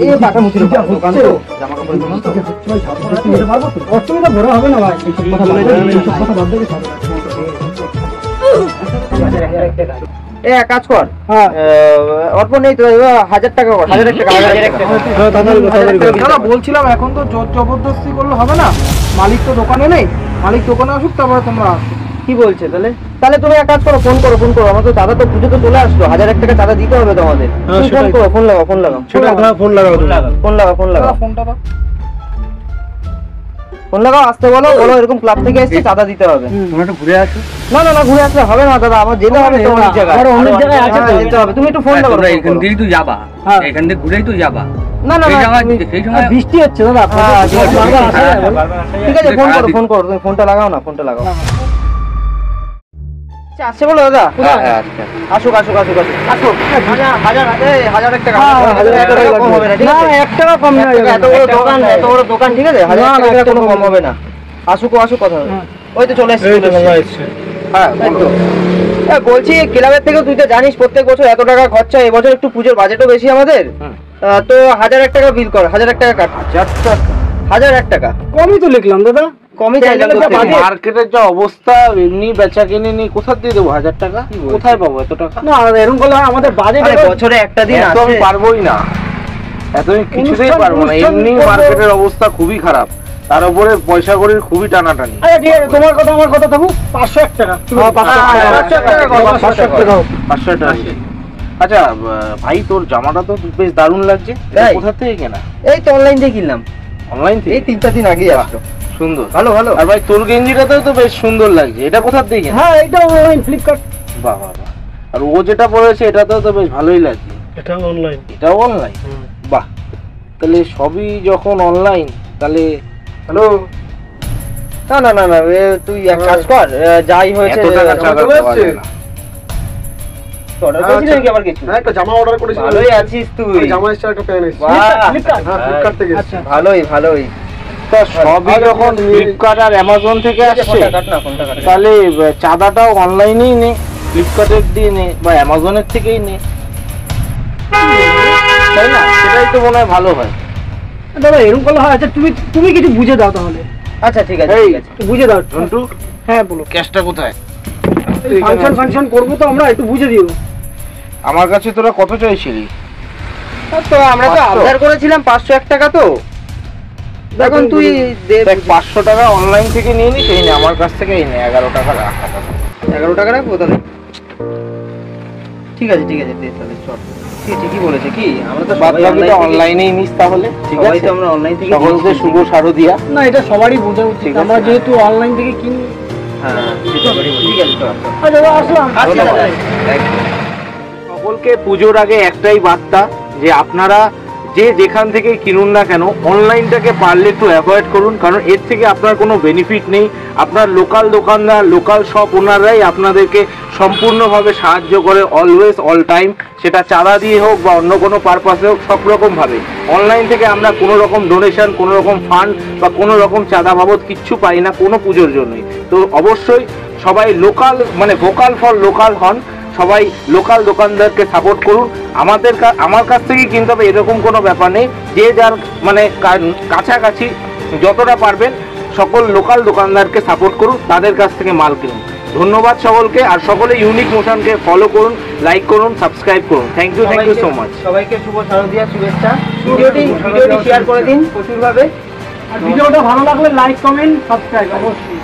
এই পাটা মুছির দোকান তো জামা কাপড়ের দোকান তো ভাই ছাত্র নিতে পারবো তো অসুবিধা বড় হবে না ভাই এই কথা বলে সব কথা বাদ দিয়ে এক কাজ কর অল্প নেই তো 1000 টাকা কর 1000 টাকা দাদা বলছিলাম এখন তো জোর জবরদস্তি করলে হবে না মালিক তো দোকানে নেই মালিক দোকানে আসুক তারপরে তোমরা কি বলছে তাহলে তুমি এক কাজ করো ফোন করো আমার তো দাদা তো পুজো তো চলে আসলো 1000 টাকা চাঁদা দিতে হবে তোমাদের ফোন করো ফোন লাগাও ফোন লাগাও আসতে বলো এরকম ক্লাব থেকে এসেছে চাঁদা দিতে হবে তুমি একটু ঘুরে আসো না ঘুরে আসলে হবে না দাদা আমার যেতে হবে তোমার জায়গায় আর অন্য জায়গায় আছে তো যেতে হবে তুমি একটু ফোন করো এখান থেকেই তো যাবা এখান থেকে ঘুরেই তো যাবা না সেই সময় বৃষ্টি হচ্ছে দাদা ঠিক আছে ফোন করো তুমি ফোনটা লাগাও না আসছে বলো দাদা আসুক 1000 টাকা কম হবে না ঠিক আছে 1 টাকা কম না এত বড় দোকান ঠিক আছে 1000 টাকা কোনো কম হবে না আসুক কথা ওই তো চলে এসেছে হ্যাঁ বলছি ক্লাবের থেকে তুই তো জানিস প্রত্যেক বছর এত টাকা খরচা এবছর একটু পুজোর বাজেটও বেশি আমাদের তো 1001 টাকা বিল কর 1001 টাকা কাট 1001 টাকা কমই তো লিখলাম দাদা কমই চাইলাম মার্কেটের যা অবস্থা এমনি বেচা কিনে নেই কোথা দিয়ে দেবো 1000 টাকা কোথায় পাবো এত টাকা না এরকম করলে আমাদের বাজেট বছরে একটা দিন আছে আমি পারবোই না এত কিছুতেই পারবো না এমনি মার্কেটের অবস্থা খুবই খারাপ তার উপরে পয়সা করির খুবই টানাটানি আরে ঠিক আছে তোমার কথা আমার কথা থাকুক 501 টাকা 500 টাকা আচ্ছা ভাই তোর জামাটা তো বেশ দারুণ লাগছে কোথা থেকে কেনা এই তো অনলাইন থেকে কিনলাম অনলাইন থেকে এই 3-4 দিন আগেই আসলো সুন্দর ভালো আর ভাই তোর গেঞ্জিটাতেও তো বেশ সুন্দর লাগছে এটা কোথা থেকে কেনা হ্যাঁ এটা অনলাইন ফ্লিপকার্ট বাহ আর ও যেটা পরেছে এটাতেও তো বেশ ভালোই লাগছে এটাও অনলাইন বাহ তাহলে সবই যখন অনলাইন তাহলে হ্যালো না তুই এক কাজ কর যাই হয়েছে এত টাকা চাঁদা দেওয়া যায় না অর্ডার করেছিস নাকি আবার কিছু একটা জামা অর্ডার করেছিলাম ভালোই আছিস তুই জামা এসে একটা প্যান্ট এসেছে ফ্লিপকার্ট থেকে আচ্ছা ভালোই তো সবই যখন ফ্লিপকার্ট আর অ্যামাজন থেকে আসছে তাহলে চাঁদাটাও অনলাইনেই নে ফ্লিপকার্টের দিয়ে নে বা অ্যামাজনের থেকেই নে তাই না সেটাই তো মনে হয় ভালো হয় দাদা এরকম করলে হয় আচ্ছা তুমি কিছু বুঝে দাও তাহলে আচ্ছা ঠিক আছে বুঝে দাও ঝন্টু হ্যাঁ বলো ক্যাশটা কোথায় ফাংশন করবো তো আমরা একটু বুঝে দিও আমার কাছে তোরা কত চাইছিলি তো আমরা তো আবদার করেছিলাম 501 টাকা তো এখন তুই 500 টাকা অনলাইন থেকে নিয়ে নি সেই নে আমার কাছ থেকে এই নে 11 টাকা রাখ 11 টাকা রাখবো তাহলে ঠিক আছে তাহলে চল ঠিকই বলেছে কি আমরা তো বাদ বাকিটা অনলাইনেই নিস তাহলে ঠিক আছে তো আমরা অনলাইন থেকে সকলকে শুভ শারদিয়া না এটা সবারই বোঝা উচিত আমরা যেহেতু অনলাইন থেকে কিনি হ্যাঁ ঠিক আছে চল আসলাম সকলকে পুজোর আগে একটাই বার্তা যে আপনারা যে যেখান থেকে কিনুন না কেন অনলাইনটাকে পারলে একটু অ্যাভয়েড করুন কারণ এর থেকে আপনার কোনো বেনিফিট নেই আপনার লোকাল দোকানদার লোকাল শপ ওনারাই আপনাদেরকে সম্পূর্ণভাবে সাহায্য করে অলওয়েজ অল টাইম সেটা চাঁদা দিয়ে হোক বা অন্য কোনো পারপাসে হোক সব রকমভাবে অনলাইন থেকে আমরা কোনো রকম ডোনেশন কোনো রকম ফান্ড বা কোনো রকম চাঁদা বাবদ কিচ্ছু পাই না কোনো পুজোর জন্যই তো অবশ্যই সবাই লোকাল মানে ভোকাল ফর লোকাল হন সবাই লোকাল দোকানদারকে সাপোর্ট করুন আমার কাছ থেকে কিনতে হবে এরকম কোনো ব্যাপার নেই যে যার মানে কাছাকাছি যতটা পারবেন সকল লোকাল দোকানদারকে সাপোর্ট করুন তাদের কাছ থেকে মাল কিনুন ধন্যবাদ সকলকে আর সকলে ইউনিক মোশনকে ফলো করুন লাইক করুন সাবস্ক্রাইব করুন থ্যাংক ইউ সো মাচ সবাইকে শুভ শারদিয়া শুভেচ্ছা ভিডিওটি শেয়ার করে দিন প্রচুরভাবে আর ভিডিওটা ভালো লাগলে লাইক কমেন্ট সাবস্ক্রাইব অবশ্যই